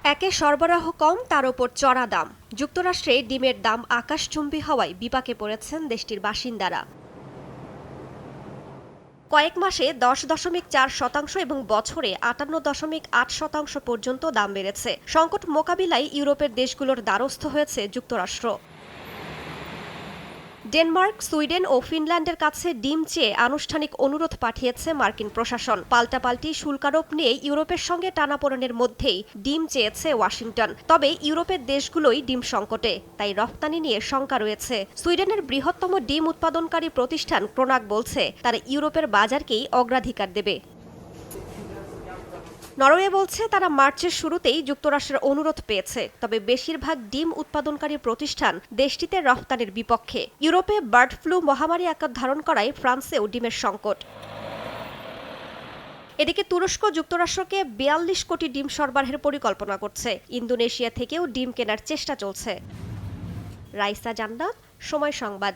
একে সরবরাহ কম, তার ওপর চড়া দাম। যুক্তরাষ্ট্রে ডিমের দাম আকাশচুম্বী হওয়ায় বিপাকে পড়েছেন দেশটির বাসিন্দারা। কয়েক মাসে 10.4% এবং বছরে 58.8% পর্যন্ত দাম বেড়েছে। সংকট মোকাবিলায় ইউরোপের দেশগুলোর দ্বারস্থ হয়েছে যুক্তরাষ্ট্র। ডেনমার্ক, সুইডেন ও ফিনল্যান্ডের কাছে ডিম চেয়ে আনুষ্ঠানিক অনুরোধ পাঠিয়েছে মার্কিন প্রশাসন। পাল্টাপাল্টি শুল্কারোপ নিয়ে ইউরোপের সঙ্গে টানাপোড়েনের মধ্যেই ডিম চেয়েছে ওয়াশিংটন। তবে ইউরোপের দেশগুলোই ডিম সংকটে, তাই রপ্তানি নিয়ে শঙ্কা রয়েছে। সুইডেনের বৃহত্তম ডিম উৎপাদনকারী প্রতিষ্ঠান ক্রোনাক বলছে তারা ইউরোপের বাজারকেই অগ্রাধিকার দেবে। নরওয়ে বলছে তারা মার্চের শুরুতেই যুক্তরাষ্ট্রের অনুরোধ পেয়েছে, তবে বেশিরভাগ ডিম উৎপাদনকারী প্রতিষ্ঠান দেশটিতে রফতানির বিপক্ষে। ইউরোপে বার্ড ফ্লু মহামারী আকার ধারণ করায় ফ্রান্সেও ডিমের সংকট। এদিকে তুরস্ক যুক্তরাষ্ট্রকে 42 কোটি ডিম সরবরাহের পরিকল্পনা করছে। ইন্দোনেশিয়া থেকেও ডিম কেনার চেষ্টা চলছে। রাইসা জান্নাত, সময় সংবাদ।